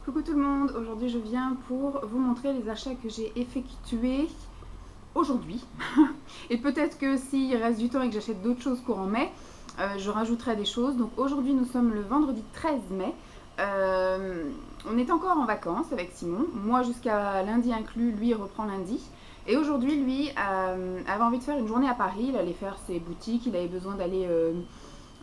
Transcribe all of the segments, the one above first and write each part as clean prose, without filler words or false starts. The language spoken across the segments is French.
Coucou tout le monde, aujourd'hui je viens pour vous montrer les achats que j'ai effectués aujourd'hui. Et peut-être que s'il reste du temps et que j'achète d'autres choses courant mai, je rajouterai des choses. Donc aujourd'hui nous sommes le vendredi 13 mai. On est encore en vacances avec Simon, moi jusqu'à lundi inclus, lui il reprend lundi. Et aujourd'hui lui avait envie de faire une journée à Paris, il allait faire ses boutiques, il avait besoin d'aller...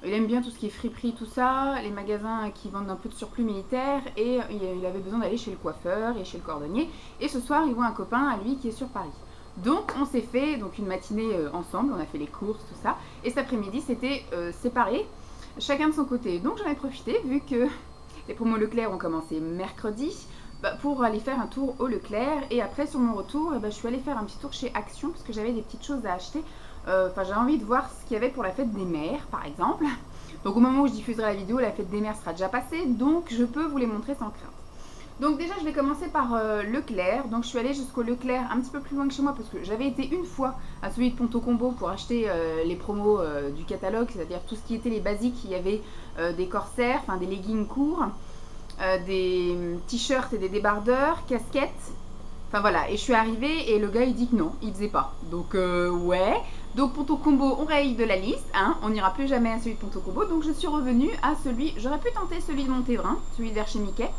il aime bien tout ce qui est friperie, tout ça, les magasins qui vendent un peu de surplus militaire, et il avait besoin d'aller chez le coiffeur et chez le cordonnier. Et ce soir, il voit un copain à lui qui est sur Paris. Donc on s'est fait une matinée ensemble, on a fait les courses, tout ça. Et cet après-midi, c'était séparé, chacun de son côté. Donc j'en ai profité, vu que les promos Leclerc ont commencé mercredi, pour aller faire un tour au Leclerc. Et après, sur mon retour, je suis allée faire un petit tour chez Action, parce que j'avais des petites choses à acheter. J'ai envie de voir ce qu'il y avait pour la fête des mères, par exemple. Donc au moment où je diffuserai la vidéo, la fête des mères sera déjà passée, donc je peux vous les montrer sans crainte. Donc déjà, je vais commencer par Leclerc. Donc je suis allée jusqu'au Leclerc, un petit peu plus loin que chez moi, parce que j'avais été une fois à celui de Ponto Combo pour acheter les promos du catalogue, c'est-à-dire tout ce qui était les basiques. Il y avait des corsaires, enfin des leggings courts, des t-shirts et des débardeurs, casquettes. Enfin voilà, et je suis arrivée et le gars il dit que non, il faisait pas. Donc ouais. Donc Ponto Combo, on raye de la liste, hein, on n'ira plus jamais à celui de Ponto Combo. Donc je suis revenue à celui, j'aurais pu tenter celui de Montévrain, celui de vers chez Mickey.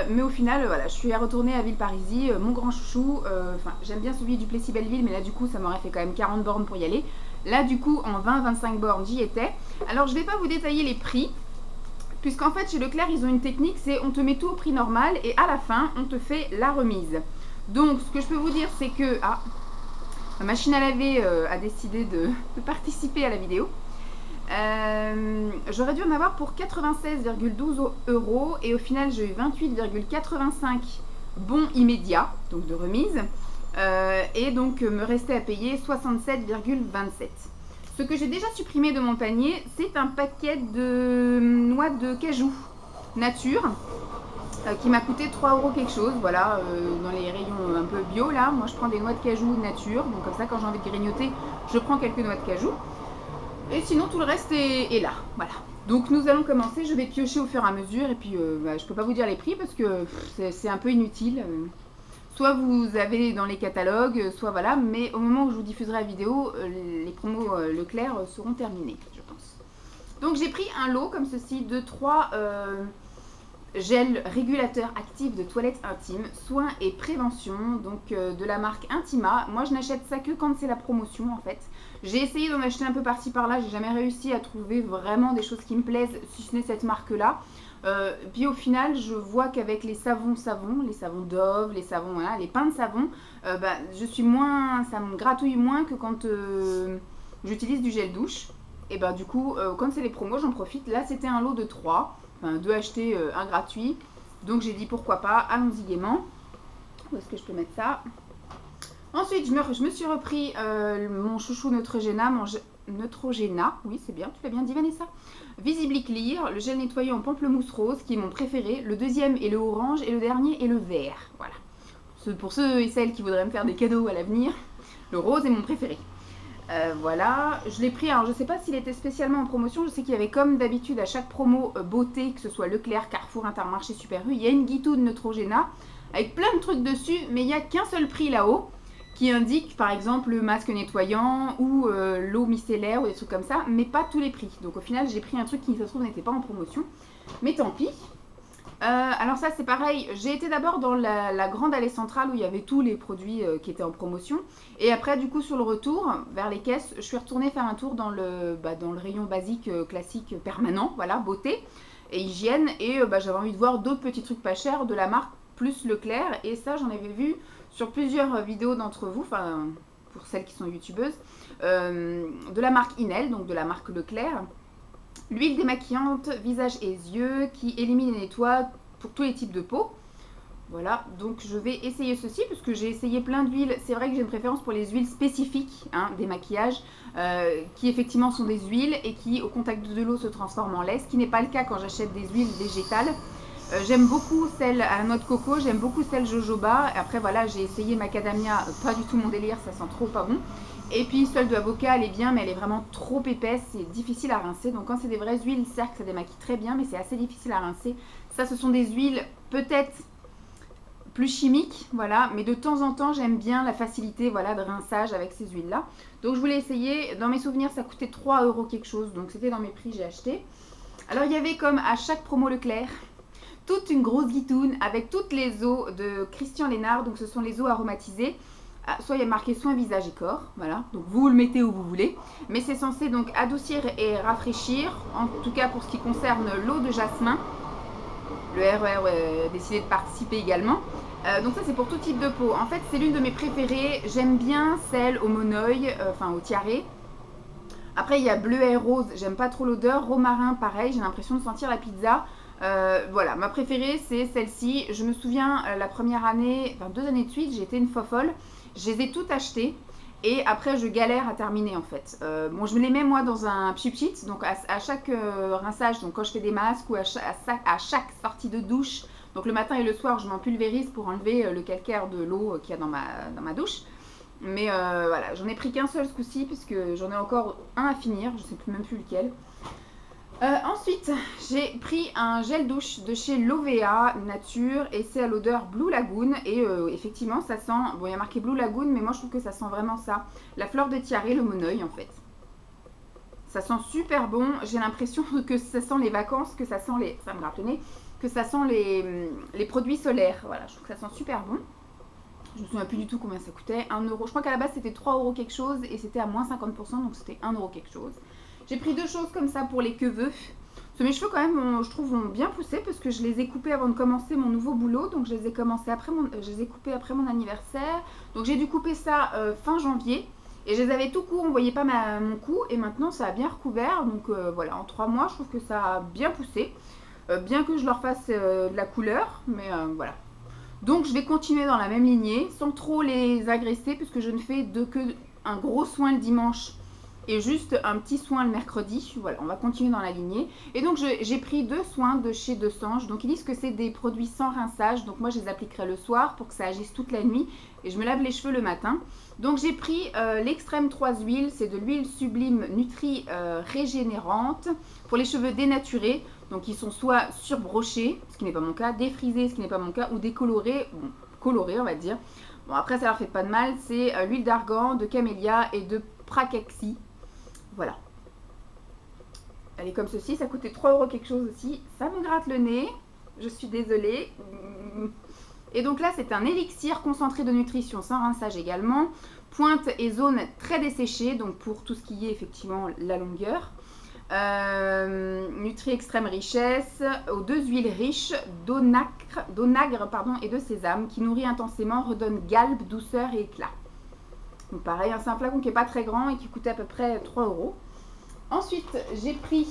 Mais au final, voilà, je suis retournée à Villeparisis, mon grand chouchou. Enfin, j'aime bien celui du Plessis-Belleville, mais là du coup ça m'aurait fait quand même 40 bornes pour y aller. Là du coup en 20-25 bornes j'y étais. Alors je vais pas vous détailler les prix, puisqu'en fait chez Leclerc ils ont une technique, c'est on te met tout au prix normal et à la fin on te fait la remise. Donc ce que je peux vous dire c'est que ma machine à laver a décidé de participer à la vidéo. J'aurais dû en avoir pour 96,12 € et au final j'ai eu 28,85 bons immédiats, donc de remise, et donc me restait à payer 67,27. Ce que j'ai déjà supprimé de mon panier, c'est un paquet de noix de cajou nature qui m'a coûté 3 € quelque chose, voilà, dans les rayons un peu bio là. Moi je prends des noix de cajou nature, donc comme ça quand j'ai envie de grignoter, je prends quelques noix de cajou. Et sinon tout le reste est là, voilà. Donc nous allons commencer, je vais piocher au fur et à mesure, et puis je peux pas vous dire les prix parce que c'est un peu inutile. Soit vous avez dans les catalogues, soit voilà, mais au moment où je vous diffuserai la vidéo, les promos Leclerc seront terminés, je pense. Donc j'ai pris un lot comme ceci de 3 gel régulateur actif de toilette intime, soins et prévention, donc de la marque Intima. Moi je n'achète ça que quand c'est la promotion en fait. J'ai essayé d'en acheter un peu par-ci par-là, j'ai jamais réussi à trouver vraiment des choses qui me plaisent, si ce n'est cette marque-là. Puis au final, je vois qu'avec les savons, les savons Dove, les savons, voilà, les pains de savon, je suis moins, ça me gratouille moins que quand j'utilise du gel douche. Et du coup, quand c'est les promos, j'en profite. Là, c'était un lot de 3. Enfin, 2 achetés, un gratuit. Donc j'ai dit pourquoi pas, allons-y gaiement. Où est-ce que je peux mettre ça? Ensuite, je me suis repris mon chouchou Neutrogena, oui c'est bien, tu l'as bien dit Vanessa. Visibly Clear, le gel nettoyant en pamplemousse rose qui est mon préféré. Le deuxième est le orange et le dernier est le vert. Voilà. Pour ceux et celles qui voudraient me faire des cadeaux à l'avenir, le rose est mon préféré. Voilà, je l'ai pris, alors je sais pas s'il était spécialement en promotion, je sais qu'il y avait comme d'habitude à chaque promo beauté, que ce soit Leclerc, Carrefour, Intermarché, Super U, il y a une guitoune Neutrogena avec plein de trucs dessus, mais il n'y a qu'un seul prix là-haut qui indique par exemple le masque nettoyant ou l'eau micellaire ou des trucs comme ça, mais pas tous les prix. Donc au final j'ai pris un truc qui ça se trouve n'était pas en promotion, mais tant pis. Alors ça c'est pareil, j'ai été d'abord dans la grande allée centrale où il y avait tous les produits qui étaient en promotion. Et après du coup sur le retour vers les caisses, je suis retournée faire un tour dans le rayon basique classique permanent, voilà, beauté et hygiène. Et j'avais envie de voir d'autres petits trucs pas chers de la marque plus Leclerc. Et ça j'en avais vu sur plusieurs vidéos d'entre vous, enfin pour celles qui sont youtubeuses, de la marque Inel, donc de la marque Leclerc. L'huile démaquillante visage et yeux qui élimine et nettoie pour tous les types de peau. Voilà, donc je vais essayer ceci parce que j'ai essayé plein d'huiles. C'est vrai que j'ai une préférence pour les huiles spécifiques des maquillages qui effectivement sont des huiles et qui au contact de l'eau se transforment en lait, ce qui n'est pas le cas quand j'achète des huiles végétales. J'aime beaucoup celle à noix de coco, j'aime beaucoup celle jojoba. Après voilà, j'ai essayé macadamia, pas du tout mon délire, ça sent trop pas bon. Et puis celle de avocat, elle est bien, mais elle est vraiment trop épaisse, c'est difficile à rincer. Donc quand c'est des vraies huiles, certes, ça démaquille très bien, mais c'est assez difficile à rincer. Ça, ce sont des huiles peut-être plus chimiques, voilà, mais de temps en temps, j'aime bien la facilité, voilà, de rinçage avec ces huiles-là. Donc, je voulais essayer. Dans mes souvenirs, ça coûtait 3 € quelque chose, donc c'était dans mes prix, j'ai acheté. Alors, il y avait comme à chaque promo Leclerc, toute une grosse guitoune avec toutes les eaux de Christian Lénard, donc ce sont les eaux aromatisées. Soit il y a marqué soin visage et corps, voilà, donc vous le mettez où vous voulez, mais c'est censé donc adoucir et rafraîchir, en tout cas pour ce qui concerne l'eau de jasmin. Le RER a décidé de participer également. Donc ça c'est pour tout type de peau. En fait c'est l'une de mes préférées, j'aime bien celle au monoeil, enfin au tiare. Après il y a bleu et rose, j'aime pas trop l'odeur. Romarin pareil, j'ai l'impression de sentir la pizza. Voilà, ma préférée c'est celle-ci. Je me souviens la première année, enfin 2 années de suite, j'ai été une fofolle. Je les ai toutes achetées et après je galère à terminer en fait. Bon, je me les mets moi dans un pchit, donc à chaque rinçage, donc quand je fais des masques ou à chaque sortie de douche, donc le matin et le soir je m'en pulvérise pour enlever le calcaire de l'eau qu'il y a dans ma douche. Mais voilà, j'en ai pris qu'un seul ce coup-ci puisque j'en ai encore un à finir, je sais même plus lequel. Ensuite, j'ai pris un gel douche de chez Lovea Nature et c'est à l'odeur Blue Lagoon et effectivement ça sent, bon il y a marqué Blue Lagoon mais moi je trouve que ça sent vraiment ça, la fleur de tiare, le monoeil en fait. Ça sent super bon, j'ai l'impression que ça sent les vacances, que ça sent les, ça me gratte le nez, que ça sent les produits solaires, voilà, je trouve que ça sent super bon. Je me souviens plus du tout combien ça coûtait, 1 €, je crois qu'à la base c'était 3 € quelque chose et c'était à moins 50% donc c'était 1 € quelque chose. J'ai pris 2 choses comme ça pour les cheveux. Parce que mes cheveux quand même, je trouve, ont bien poussé parce que je les ai coupés avant de commencer mon nouveau boulot. Donc je les ai coupés après mon anniversaire. Donc j'ai dû couper ça fin janvier. Et je les avais tout court, on ne voyait pas mon cou. Et maintenant ça a bien recouvert. Donc voilà, en 3 mois, je trouve que ça a bien poussé. Bien que je leur fasse de la couleur. Mais voilà. Donc je vais continuer dans la même lignée sans trop les agresser puisque je ne fais que un gros soin le dimanche et juste un petit soin le mercredi. Voilà, on va continuer dans la lignée. Et donc j'ai pris 2 soins de chez Desange. Donc ils disent que c'est des produits sans rinçage. Donc moi je les appliquerai le soir pour que ça agisse toute la nuit. Et je me lave les cheveux le matin. Donc j'ai pris l'extrême 3 huiles. C'est de l'huile sublime Nutri régénérante pour les cheveux dénaturés. Donc ils sont soit surbrochés, ce qui n'est pas mon cas, défrisés, ce qui n'est pas mon cas, ou décolorés, bon, colorés on va dire. Bon après ça leur fait pas de mal. C'est l'huile d'argan, de camélia et de pracaxi. Voilà. Elle est comme ceci, ça coûtait 3 € quelque chose aussi. Ça me gratte le nez, je suis désolée. Et donc là, c'est un élixir concentré de nutrition sans rinçage également. Pointe et zone très desséchée, donc pour tout ce qui est effectivement la longueur. Nutri extrême richesse, aux 2 huiles riches d'onagre et de sésame qui nourrit intensément, redonne galbe, douceur et éclat. Donc pareil, c'est un flacon qui n'est pas très grand et qui coûtait à peu près 3 €. Ensuite, j'ai pris,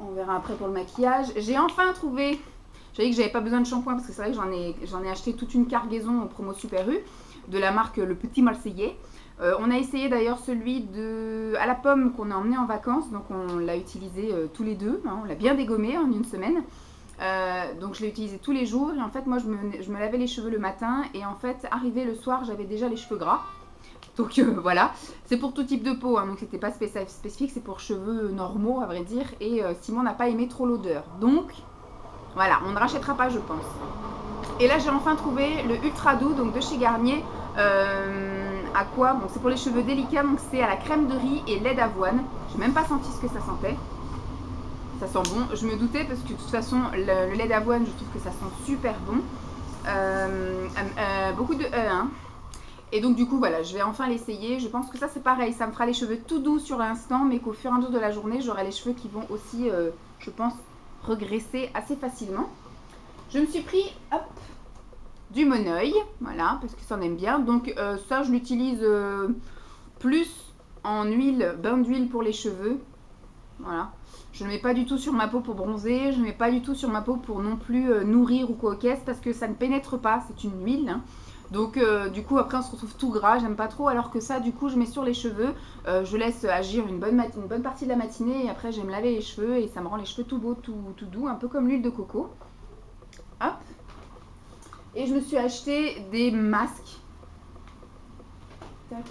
on verra après pour le maquillage, j'ai enfin trouvé, j'avais dit que j'avais pas besoin de shampoing parce que c'est vrai que j'en ai acheté toute une cargaison au promo Super U de la marque Le Petit Marseillais. On a essayé d'ailleurs celui à la pomme qu'on a emmené en vacances, donc on l'a utilisé tous les deux, hein, on l'a bien dégommé en une semaine. Donc je l'ai utilisé tous les jours et en fait moi je me lavais les cheveux le matin et en fait arrivé le soir j'avais déjà les cheveux gras. Donc voilà, c'est pour tout type de peau, hein, donc c'était pas spécifique, c'est pour cheveux normaux à vrai dire et Simon n'a pas aimé trop l'odeur. Donc voilà, on ne rachètera pas je pense. Et là j'ai enfin trouvé le Ultra Doux donc de chez Garnier. À quoi? Bon c'est pour les cheveux délicats donc c'est à la crème de riz et lait d'avoine. J'ai même pas senti ce que ça sentait. Ça sent bon, je me doutais parce que de toute façon le lait d'avoine je trouve que ça sent super bon. Beaucoup de hein. Et donc du coup voilà, je vais enfin l'essayer. Je pense que ça c'est pareil, ça me fera les cheveux tout doux sur l'instant mais qu'au fur et à mesure de la journée j'aurai les cheveux qui vont aussi je pense regresser assez facilement. Je me suis pris hop, du monoeil, voilà, parce que ça en aime bien. Donc ça je l'utilise plus en huile, bain d'huile pour les cheveux. Voilà. Je ne mets pas du tout sur ma peau pour bronzer, je ne mets pas du tout sur ma peau pour non plus nourrir ou quoi au caisse parce que ça ne pénètre pas, c'est une huile. Hein. Donc du coup après on se retrouve tout gras, j'aime pas trop, alors que ça du coup je mets sur les cheveux, je laisse agir une bonne partie de la matinée et après je vais me laver les cheveux et ça me rend les cheveux tout beaux, tout doux, un peu comme l'huile de coco. Hop. Et je me suis acheté des masques. Tac.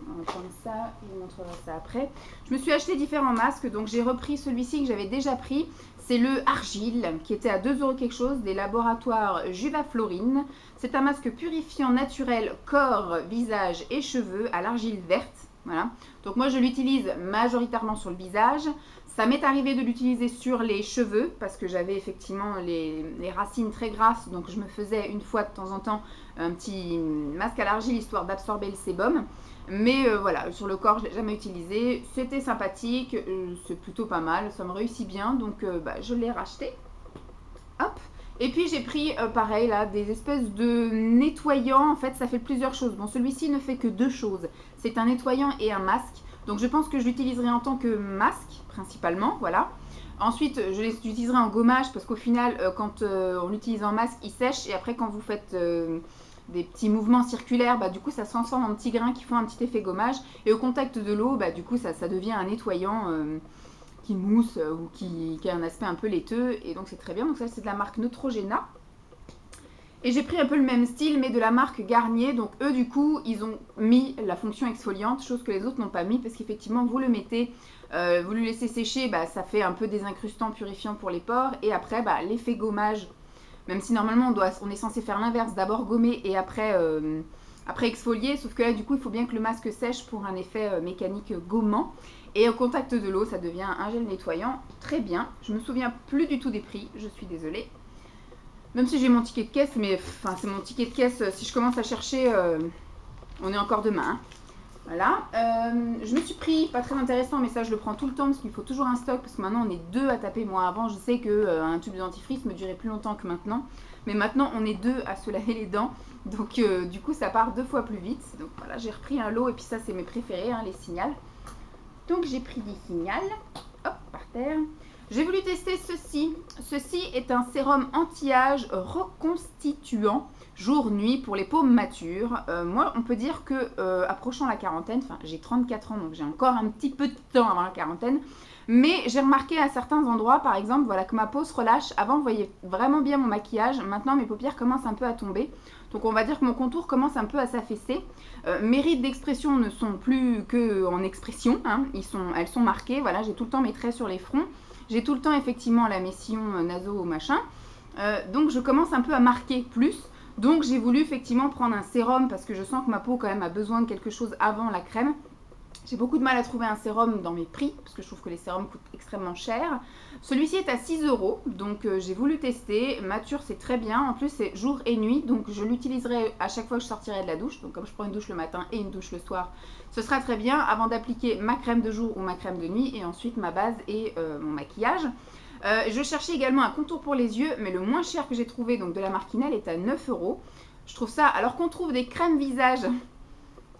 On va prendre ça, je vous montrerai ça après. Je me suis acheté différents masques, donc j'ai repris celui-ci que j'avais déjà pris. C'est le Argile qui était à 2 € quelque chose des laboratoires Juvaflorine. C'est un masque purifiant naturel corps, visage et cheveux à l'argile verte. Voilà. Donc moi je l'utilise majoritairement sur le visage. Ça m'est arrivé de l'utiliser sur les cheveux parce que j'avais effectivement les racines très grasses. Donc je me faisais une fois de temps en temps un petit masque à l'argile histoire d'absorber le sébum. Mais voilà, sur le corps, je ne l'ai jamais utilisé. C'était sympathique, c'est plutôt pas mal, ça me réussit bien. Donc je l'ai racheté. Hop. Et puis j'ai pris pareil là, des espèces de nettoyants. En fait, ça fait plusieurs choses. Bon, celui-ci ne fait que 2 choses. C'est un nettoyant et un masque. Donc je pense que je l'utiliserai en tant que masque, principalement, voilà. Ensuite, je l'utiliserai en gommage parce qu'au final, quand on l'utilise en masque, il sèche. Et après, quand vous faites des petits mouvements circulaires, du coup, ça se transforme en petits grains qui font un petit effet gommage. Et au contact de l'eau, du coup, ça devient un nettoyant qui mousse ou qui a un aspect un peu laiteux. Et donc, c'est très bien. Donc ça, c'est de la marque Neutrogena. Et j'ai pris un peu le même style, mais de la marque Garnier. Donc eux, du coup, ils ont mis la fonction exfoliante, chose que les autres n'ont pas mis, parce qu'effectivement, vous le mettez, vous le laissez sécher, ça fait un peu désincrustant, purifiant pour les pores. Et après, l'effet gommage, même si normalement, on est censé faire l'inverse, d'abord gommer et après exfolier. Sauf que là, du coup, il faut bien que le masque sèche pour un effet mécanique gommant. Et au contact de l'eau, ça devient un gel nettoyant. Très bien. Je me souviens plus du tout des prix, je suis désolée. Même si j'ai mon ticket de caisse, mais c'est mon ticket de caisse, si je commence à chercher, on est encore demain. Hein. Voilà. Je me suis pris, pas très intéressant, mais ça je le prends tout le temps parce qu'il faut toujours un stock, parce que maintenant on est 2 à taper. Moi avant, je sais qu'un tube de dentifrice me durait plus longtemps que maintenant. Mais maintenant on est 2 à se laver les dents. Donc du coup ça part 2 fois plus vite. Donc voilà, j'ai repris un lot et puis ça c'est mes préférés, hein, les Signal. Donc j'ai pris des Signal. Hop, par terre. J'ai voulu tester ceci. Ceci est un sérum anti-âge reconstituant jour-nuit pour les peaux matures. Moi, on peut dire que approchant la quarantaine, j'ai 34 ans, donc j'ai encore un petit peu de temps avant la quarantaine. Mais j'ai remarqué à certains endroits, par exemple, voilà, que ma peau se relâche. Avant, vous voyez vraiment bien mon maquillage. Maintenant, mes paupières commencent un peu à tomber. Donc, on va dire que mon contour commence un peu à s'affaisser. Mes rides d'expression ne sont plus qu'en expression. Hein. Elles sont marquées. Voilà, j'ai tout le temps mes traits sur les fronts. J'ai tout le temps effectivement la mession naso machin. Donc je commence un peu à marquer plus. Donc j'ai voulu effectivement prendre un sérum parce que je sens que ma peau quand même a besoin de quelque chose avant la crème. J'ai beaucoup de mal à trouver un sérum dans mes prix parce que je trouve que les sérums coûtent extrêmement cher. Celui-ci est à 6 €, donc j'ai voulu tester. Mature, c'est très bien. En plus, c'est jour et nuit, donc je l'utiliserai à chaque fois que je sortirai de la douche. Donc comme je prends une douche le matin et une douche le soir, ce sera très bien avant d'appliquer ma crème de jour ou ma crème de nuit et ensuite ma base et mon maquillage. Je cherchais également un contour pour les yeux, mais le moins cher que j'ai trouvé, donc de la marque Inel, est à 9 €. Je trouve ça, alors qu'on trouve des crèmes visage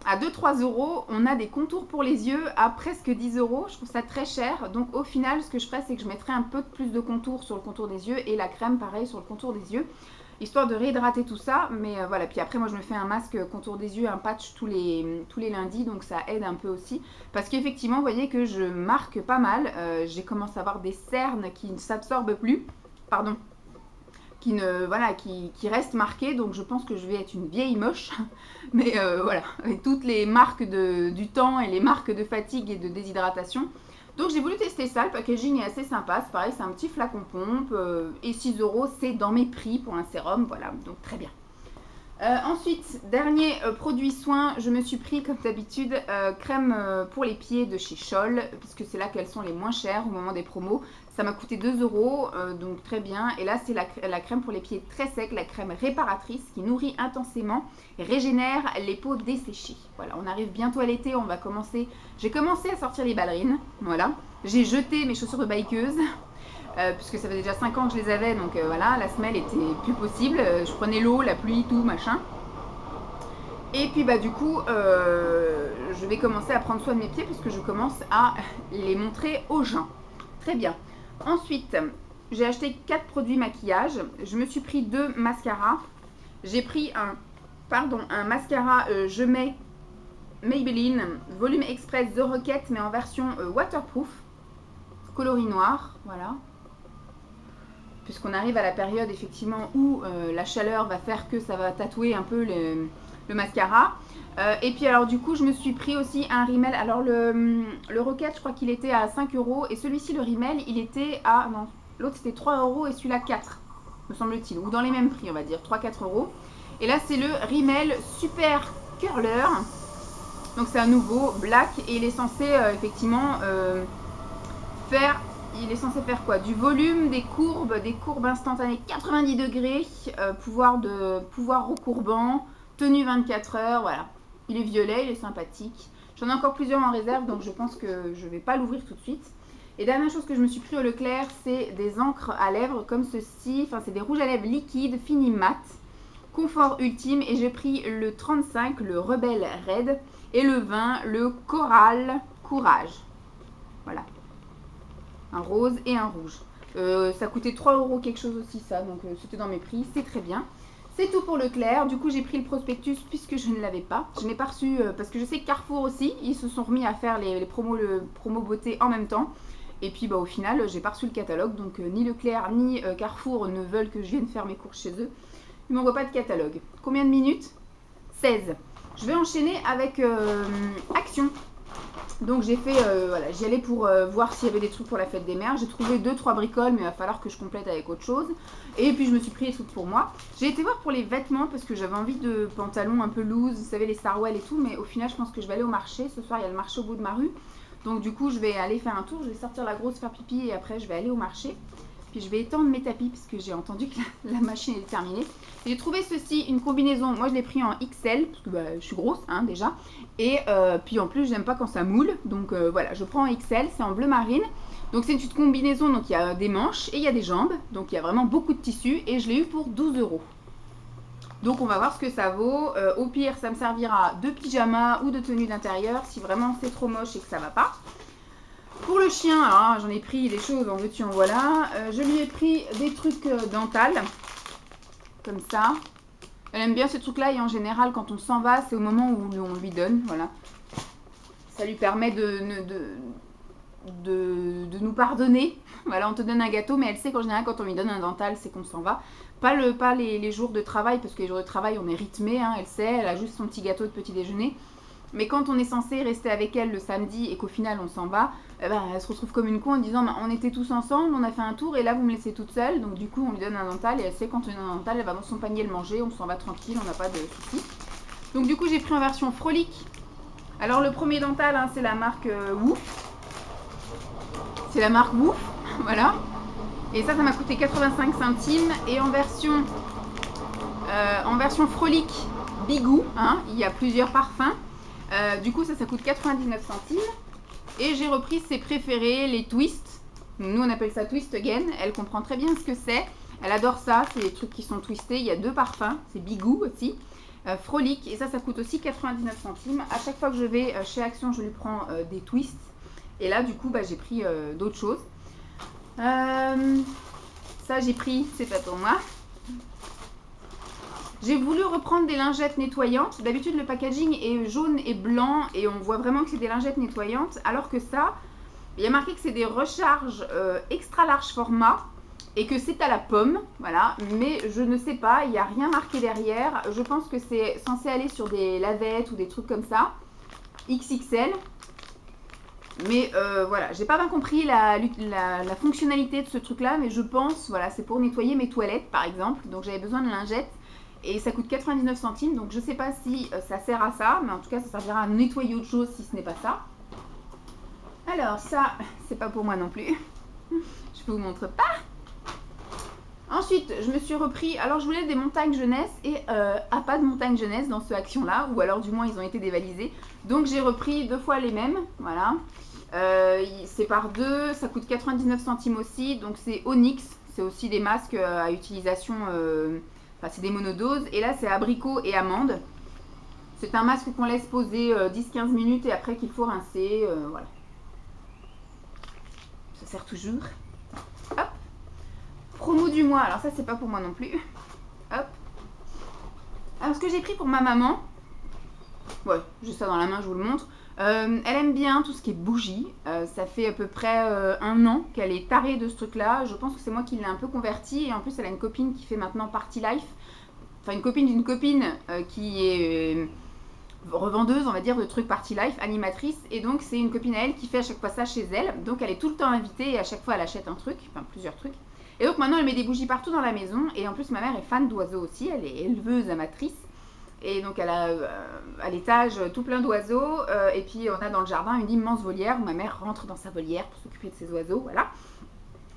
à 2-3 €, on a des contours pour les yeux à presque 10 €. Je trouve ça très cher. Donc au final, ce que je ferai, c'est que je mettrai un peu plus de contour sur le contour des yeux et la crème pareil sur le contour des yeux, histoire de réhydrater tout ça. Mais voilà, puis après moi je me fais un masque contour des yeux, un patch tous les lundis, donc ça aide un peu aussi. Parce qu'effectivement, vous voyez que je marque pas mal. J'ai commencé à avoir des cernes qui ne s'absorbent plus. Pardon. Qui reste marquée, donc je pense que je vais être une vieille moche, mais voilà, avec toutes les marques du temps et les marques de fatigue et de déshydratation. Donc j'ai voulu tester ça, le packaging est assez sympa, c'est pareil, c'est un petit flacon pompe, et 6 €, c'est dans mes prix pour un sérum, voilà, donc très bien. Ensuite, dernier produit soin, je me suis pris comme d'habitude crème pour les pieds de chez Scholl, puisque c'est là qu'elles sont les moins chères au moment des promos. Ça m'a coûté 2 €, donc très bien. Et là, c'est la crème pour les pieds très secs, la crème réparatrice qui nourrit intensément et régénère les peaux desséchées. Voilà, on arrive bientôt à l'été, on va commencer. J'ai commencé à sortir les ballerines, voilà. J'ai jeté mes chaussures de bikeuse. Puisque ça fait déjà 5 ans que je les avais, donc voilà, la semelle était plus possible. Je prenais l'eau, la pluie, tout, machin. Et puis du coup, je vais commencer à prendre soin de mes pieds puisque je commence à les montrer aux gens. Très bien. Ensuite, j'ai acheté 4 produits maquillage. Je me suis pris 2 mascaras. J'ai pris un mascara Je mets Maybelline Volume Express The Rocket, mais en version waterproof, coloris noir, voilà. Puisqu'on arrive à la période effectivement où la chaleur va faire que ça va tatouer un peu le mascara. Et puis alors du coup je me suis pris aussi un rímel. Alors le Rocket, je crois qu'il était à 5 € et celui-ci, le rímel, il était à... Non, L'autre c'était 3 € et celui-là 4, me semble-t-il. Ou dans les mêmes prix, on va dire, 3-4 €. Et là c'est le Rimmel Super Curler. Donc c'est un nouveau black et il est censé effectivement faire... Il est censé faire quoi? Du volume, des courbes instantanées 90 degrés, pouvoir recourbant, tenue 24 heures, voilà. Il est violet, il est sympathique. J'en ai encore plusieurs en réserve, donc je pense que je ne vais pas l'ouvrir tout de suite. Et dernière chose que je me suis pris au Leclerc, c'est des encres à lèvres comme ceci. Enfin, c'est des rouges à lèvres liquides, fini mat, confort ultime. Et j'ai pris le 35, le Rebelle Red, et le 20, le Coral Courage. Voilà. Un rose et un rouge. Ça coûtait 3 € quelque chose aussi ça, donc c'était dans mes prix, c'est très bien. C'est tout pour Leclerc, du coup j'ai pris le prospectus puisque je ne l'avais pas. Je n'ai pas reçu, parce que je sais que Carrefour aussi, ils se sont remis à faire les promos, promo beauté en même temps. Et puis bah, au final j'ai pas reçu le catalogue, donc ni Leclerc ni Carrefour ne veulent que je vienne faire mes courses chez eux. Ils ne m'envoient pas de catalogue. Combien de minutes? 16. Je vais enchaîner avec Action. Donc j'ai fait, voilà, j'y allais pour voir s'il y avait des trucs pour la fête des mères. J'ai trouvé 2-3 bricoles, mais il va falloir que je complète avec autre chose. Et puis je me suis pris les trucs pour moi. J'ai été voir pour les vêtements parce que j'avais envie de pantalons un peu loose, vous savez, les Sarwell et tout. Mais au final, je pense que je vais aller au marché. Ce soir, il y a le marché au bout de ma rue. Donc du coup, je vais aller faire un tour. Je vais sortir la grosse, faire pipi et après, je vais aller au marché. Puis je vais étendre mes tapis parce que j'ai entendu que la machine est terminée. J'ai trouvé ceci, une combinaison. Moi, je l'ai pris en XL parce que bah, je suis grosse hein, déjà. Et puis en plus, j'aime pas quand ça moule. Donc voilà, je prends en XL. C'est en bleu marine. Donc c'est une petite combinaison. Donc il y a des manches et il y a des jambes. Donc il y a vraiment beaucoup de tissu. Et je l'ai eu pour 12 €. Donc on va voir ce que ça vaut. Au pire, ça me servira de pyjama ou de tenue d'intérieur si vraiment c'est trop moche et que ça va pas. Pour le chien, alors j'en ai pris des choses, en veux-tu en voilà. Je lui ai pris des trucs dentales, comme ça. Elle aime bien ces trucs-là et en général, quand on s'en va, c'est au moment où on lui donne, voilà. Ça lui permet de nous pardonner. Voilà, on te donne un gâteau, mais elle sait qu'en général, quand on lui donne un dental, c'est qu'on s'en va. Pas les jours de travail, parce que les jours de travail, on est rythmé, hein, elle sait, elle a juste son petit gâteau de petit déjeuner. Mais quand on est censé rester avec elle le samedi et qu'au final on s'en va, eh ben, elle se retrouve comme une con en disant bah, on était tous ensemble, on a fait un tour et là vous me laissez toute seule. Donc du coup on lui donne un dental et elle sait quand on lui donne un dental, elle va dans son panier le manger, on s'en va tranquille, on n'a pas de soucis. Donc du coup j'ai pris en version frolique. Alors le premier dental hein, c'est la marque Woof. C'est la marque Woof, voilà. Et ça m'a coûté 85 centimes. Et en version frolique Bigou, hein, il y a plusieurs parfums. Du coup ça coûte 99 centimes. Et j'ai repris ses préférés, les twists. Nous on appelle ça twist again. Elle comprend très bien ce que c'est. Elle adore ça, c'est des trucs qui sont twistés. Il y a 2 parfums, c'est Bigou aussi. Frolique, et ça coûte aussi 99 centimes. À chaque fois que je vais chez Action, je lui prends des twists. Et là du coup bah, j'ai pris d'autres choses. Ça j'ai pris, c'est pas pour moi. J'ai voulu reprendre des lingettes nettoyantes. D'habitude, le packaging est jaune et blanc et on voit vraiment que c'est des lingettes nettoyantes. Alors que ça, il y a marqué que c'est des recharges extra large format et que c'est à la pomme. Voilà, mais je ne sais pas, il n'y a rien marqué derrière. Je pense que c'est censé aller sur des lavettes ou des trucs comme ça. XXL. Mais voilà, j'ai pas bien compris la fonctionnalité de ce truc-là, mais je pense, voilà, c'est pour nettoyer mes toilettes par exemple. Donc j'avais besoin de lingettes. Et ça coûte 99 centimes, donc je sais pas si ça sert à ça, mais en tout cas ça servira à nettoyer autre chose si ce n'est pas ça. Alors ça, c'est pas pour moi non plus. Je vous montre pas. Ensuite, je me suis repris, alors je voulais des montagnes jeunesse et pas de montagnes jeunesse dans ce action-là, ou alors du moins ils ont été dévalisés. Donc j'ai repris 2 fois les mêmes, voilà. C'est par 2, ça coûte 99 centimes aussi, donc c'est Onyx, c'est aussi des masques à utilisation... Enfin, c'est des monodoses. Et là, c'est abricot et amande. C'est un masque qu'on laisse poser 10-15 minutes et après qu'il faut rincer. Voilà. Ça sert toujours. Hop. Promo du mois. Alors ça, c'est pas pour moi non plus. Hop. Alors, ce que j'ai pris pour ma maman. Ouais, j'ai ça dans la main, je vous le montre. Elle aime bien tout ce qui est bougies. Ça fait à peu près 1 an qu'elle est tarée de ce truc-là. Je pense que c'est moi qui l'ai un peu convertie. Et en plus, elle a une copine qui fait maintenant Party Life. Enfin, une copine d'une copine qui est revendeuse, on va dire, de trucs Party Life, animatrice. Et donc, c'est une copine à elle qui fait à chaque fois ça chez elle. Donc, elle est tout le temps invitée et à chaque fois, elle achète un truc, enfin plusieurs trucs. Et donc maintenant elle met des bougies partout dans la maison. Et en plus ma mère est fan d'oiseaux aussi, elle est éleveuse amatrice. Et donc elle a à l'étage tout plein d'oiseaux. Et puis on a dans le jardin une immense volière où ma mère rentre dans sa volière pour s'occuper de ses oiseaux, voilà.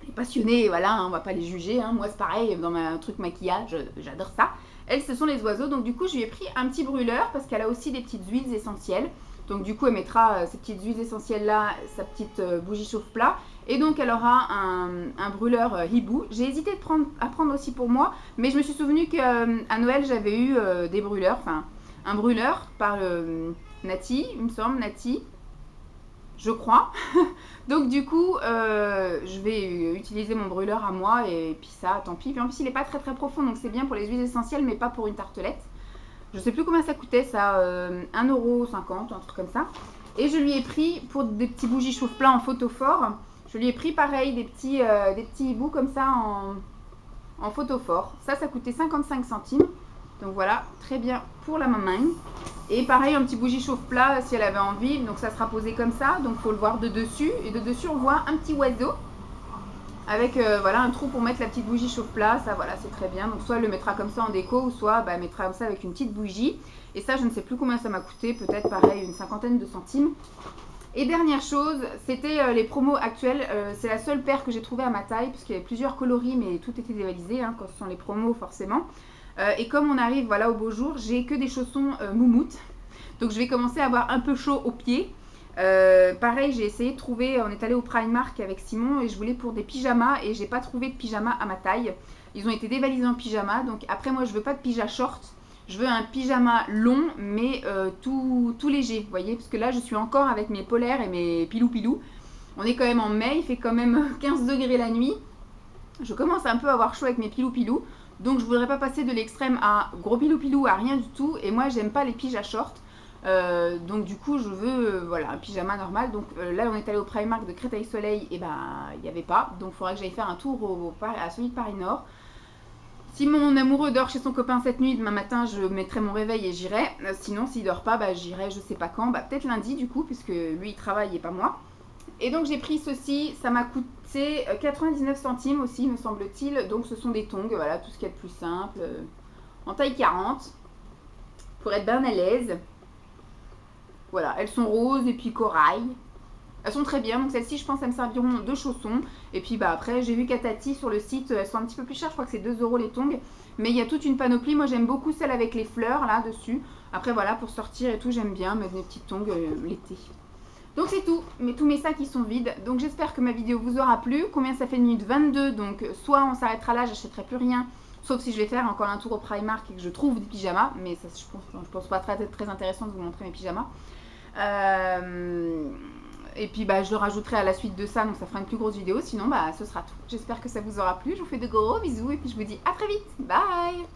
Elle est passionnée, voilà, hein, on va pas les juger. Hein. Moi c'est pareil, dans ma truc maquillage, j'adore ça. Elle, ce sont les oiseaux. Donc du coup je lui ai pris un petit brûleur parce qu'elle a aussi des petites huiles essentielles. Donc du coup elle mettra ces petites huiles essentielles là, sa petite bougie chauffe-plat. Et donc elle aura un brûleur hibou. J'ai hésité à prendre aussi pour moi, mais je me suis souvenu qu'à Noël j'avais eu des brûleurs, enfin un brûleur par Nati, il me semble, Nati, je crois. Donc du coup je vais utiliser mon brûleur à moi et puis ça, tant pis. Puis en plus il n'est pas très très profond, donc c'est bien pour les huiles essentielles, mais pas pour une tartelette. Je sais plus combien ça coûtait ça, 1,50 €, un truc comme ça. Et je lui ai pris pour des petits bougies chauffe-plat en photophore. Je lui ai pris pareil des petits hiboux comme ça en photophore. Ça coûtait 55 centimes. Donc voilà, très bien pour la maman. Et pareil, un petit bougie chauffe-plat si elle avait envie. Donc ça sera posé comme ça. Donc il faut le voir de dessus. Et de dessus, on voit un petit oiseau. Avec voilà, un trou pour mettre la petite bougie chauffe-plat. Ça, voilà, c'est très bien. Donc soit elle le mettra comme ça en déco. Ou soit elle mettra comme ça avec une petite bougie. Et ça, je ne sais plus combien ça m'a coûté. Peut-être pareil, une cinquantaine de centimes. Et dernière chose, c'était les promos actuels. C'est la seule paire que j'ai trouvée à ma taille, parce qu'il y avait plusieurs coloris, mais tout était dévalisé, hein, quand ce sont les promos forcément. Et comme on arrive voilà, au beau jour, j'ai que des chaussons moumoutes. Donc je vais commencer à avoir un peu chaud aux pieds. Pareil, j'ai essayé de trouver, on est allé au Primark avec Simon, et je voulais pour des pyjamas, et j'ai pas trouvé de pyjama à ma taille. Ils ont été dévalisés en pyjama, donc après moi je veux pas de pyjama short. Je veux un pyjama long, mais tout léger, vous voyez, parce que là, je suis encore avec mes polaires et mes pilou-pilou. On est quand même en mai, il fait quand même 15 degrés la nuit. Je commence un peu à avoir chaud avec mes pilou-pilou. Donc, je voudrais pas passer de l'extrême à gros pilou-pilou à rien du tout. Et moi, j'aime pas les pyjamas shorts. Donc, du coup, je veux voilà, un pyjama normal. Donc, là, on est allé au Primark de Créteil-Soleil. Et ben, il n'y avait pas. Donc, il faudra que j'aille faire un tour à celui de Paris-Nord. Si mon amoureux dort chez son copain cette nuit, demain matin je mettrai mon réveil et j'irai. Sinon s'il dort pas, j'irai je sais pas quand, peut-être lundi du coup, puisque lui il travaille et pas moi. Et donc j'ai pris ceci, ça m'a coûté 99 centimes aussi me semble-t-il. Donc ce sont des tongs, voilà, tout ce qu'il y a de plus simple, en taille 40, pour être bien à l'aise. Voilà, elles sont roses et puis corail. Elles sont très bien, donc celles-ci je pense elles me serviront de chaussons. Et puis après j'ai vu qu'à Tati sur le site, elles sont un petit peu plus chères, je crois que c'est 2 € les tongs. Mais il y a toute une panoplie, moi j'aime beaucoup celle avec les fleurs là dessus. Après voilà, pour sortir et tout j'aime bien mettre des petites tongs l'été. Donc c'est tout, mais tous mes sacs ils sont vides. Donc j'espère que ma vidéo vous aura plu. Combien ça fait de minutes? 22, donc soit on s'arrêtera là, j'achèterai plus rien. Sauf si je vais faire encore un tour au Primark et que je trouve des pyjamas. Mais ça, je pense pas très, très intéressant de vous montrer mes pyjamas. Et puis je le rajouterai à la suite de ça, donc ça fera une plus grosse vidéo. Sinon ce sera tout. J'espère que ça vous aura plu. Je vous fais de gros bisous et puis je vous dis à très vite. Bye!